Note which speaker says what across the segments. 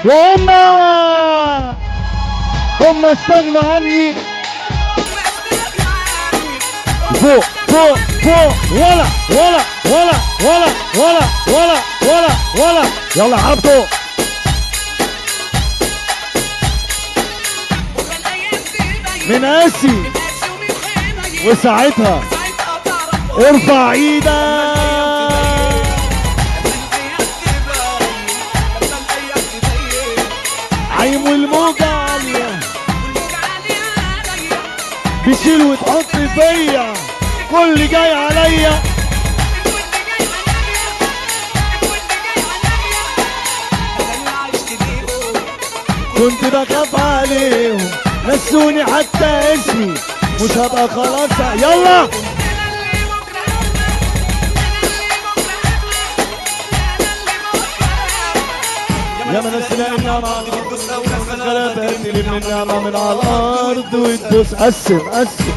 Speaker 1: هم استغنوا عني. فوق فوق فوق ولا ولا ولا ولا ولا ولا ولا ولا. يلا عبدو من قاسي وساعتها ارفع ايدك. عيم والموجة عالية بتشيل وتحط فيا كل جاي عليا. كنت بخاف عليهم نسوني حتى اسمي مش هبقى خلاص. يلا يا من السلام النعمة غلبت من النعمة من على الأرض وتدوس. قسم قسم.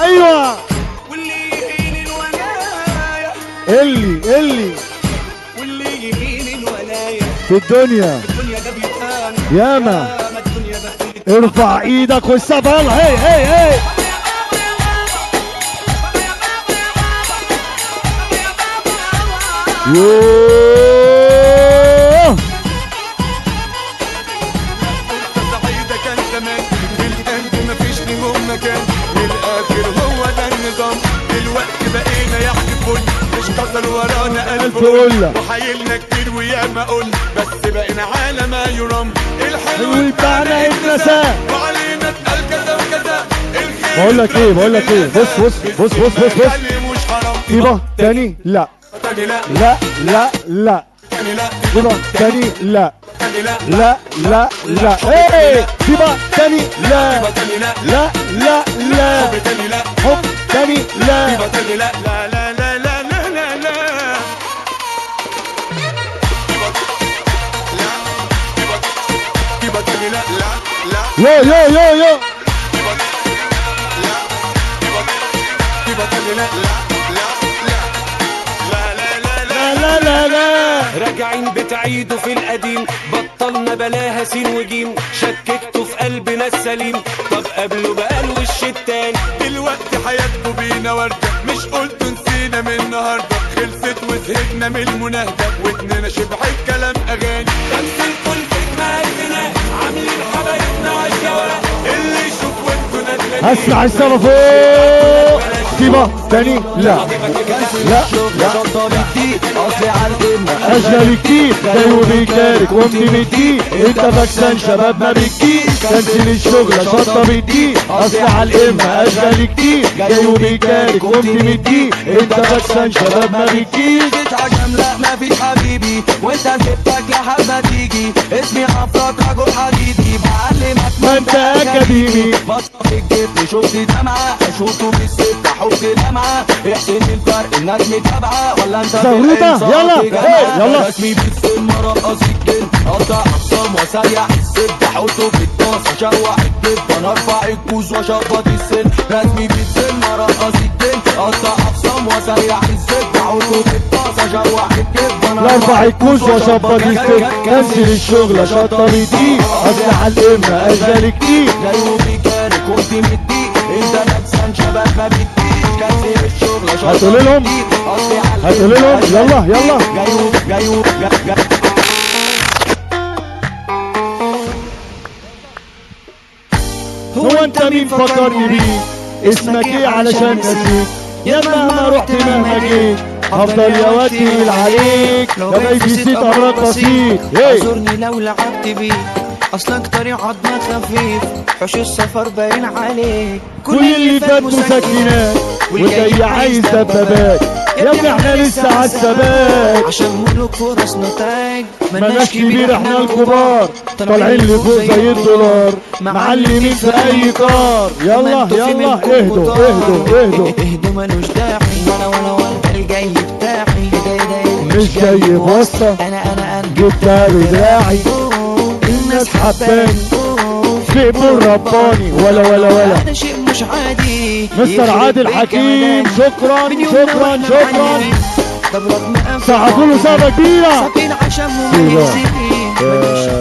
Speaker 1: أيوة
Speaker 2: واللي يهين الولاية
Speaker 1: اللي
Speaker 2: واللي يهين الولاية
Speaker 1: في الدنيا
Speaker 2: ده بيتهان
Speaker 1: ياما.
Speaker 2: الدنيا ده
Speaker 1: ارفع ايدك والسقف. يلا هي هي هي. يوه
Speaker 2: سعيدة كان زمان في القلب مفيش ليهم مكان للآخر هو ده النظام. دلوقتي بقينا يعني فل مش كسر ورانا ألف قلة وحايلنا كتير وياما قلنا بس بقينا على ما يرام. الحلو
Speaker 1: بتاعنا اتنسى
Speaker 2: وعلينا اتقال كذا وكذا. الخير
Speaker 1: بقول لك ايه بص
Speaker 2: مش حرام.
Speaker 1: طيبة تاني لا
Speaker 2: تاني لا
Speaker 1: لا لا لا.
Speaker 2: تاني لا
Speaker 1: طيبة تاني لا
Speaker 2: تاني لا
Speaker 1: لا لا لا. ايه طيبة تاني لا
Speaker 2: تاني لا
Speaker 1: لا لا لا.
Speaker 2: تاني لا
Speaker 1: حب تاني لا
Speaker 2: تاني لا لا لا لا لا لا لا لا. تاني لا لا لا
Speaker 1: يو يو يو يو.
Speaker 2: تاني لا
Speaker 1: لا لا لا.
Speaker 2: راجعين بتعيدوا في القديم بطلنا بلاها سين وجيم شككتوا في قلبنا السليم. طب قبلوا بقى الوش التاني دلوقتي حياتكوا بينا وردة مش قلتوا نسينا من النهارده خلصت وزهقنا من المناهدة واتننا شبه الكلام اغاني. تمثيلكوا الفكرة عايزنا عاملين حبايبنا عالشوارع اللي يشوف وانتوا ندلانين.
Speaker 1: اسمع السما فوق. طيبة تاني لا لا لا. اجل كتير جاي وبيكارك قمت مديه. انت فاكسان شباب ما بتجيش كنسل الشغل شطه بتجيه. اصل على الامه اجل كتير جاي وبيكارك قمت مديه. انت فاكسان شباب ما بتجيش.
Speaker 3: عشان لا مفيش حبيبي وانت سبتك لحد ما تيجي. اسمي افراد رجل حديدي بعلمك
Speaker 1: ما انت اكاديمي.
Speaker 3: بصة في الجبن شفت دمعة اشوفه في الست حب لمعة. احسن الفرق الناس متابعة ولا انت
Speaker 1: زغروطة يلا يلا.
Speaker 3: رسمي بالسن مرقص الجن قطع اقسام وسريع السد احطه في الطاسة اشوح الدب وانا ارفع الكوز واشبط السن. رسمي بالسن مرقص الجن قطع اقسام وسريع السد احطه في الطاسة اشوح الدب وانا
Speaker 1: ارفع الكوز واشبط السن. كنسل الشغل شطه بتجيه. اصل على الامه اجل كتير
Speaker 3: جاي وبيكارك كنت مديك. انت لابسان شباب ما بتديك كنسل الشغل شطه
Speaker 1: هتقول لهم هتقول لهم يلا يلا. هو انت مين فكرني بيه؟ اسمك ايه علشان نسيك؟ يا مهما رحت مهما جيت هفضل يا واد تقيل عليك. لو جاي في سيت امرك بسيط.
Speaker 4: اعذرني لو لعبت بيك اصلك طريق عضمك خفيف حوش السفر باين عليك.
Speaker 1: كل اللي فات مسكنات والجاي عايز دبابات. يا ابني احنا لسه عالثبات
Speaker 4: عشان ملوك ورث نتاج
Speaker 1: مالناش كبير احنا الكبار. طالعين لفوق زي الدولار معلمين في اي كار. يلا يلا اهدوا اهدوا اهدوا.
Speaker 4: اهدوا ملوش داعي ولا الجاي بتاعي
Speaker 1: مش جاي بواسطة
Speaker 4: انا
Speaker 1: جبتها بدراعي. الناس حباني في الرباني ولا
Speaker 4: هذا شيء مش عادي.
Speaker 1: مستر عادل حكيم. شكرا شكرا شكرا. ساعدوا له سابة كبيرة.
Speaker 4: عشان مميزين ماليش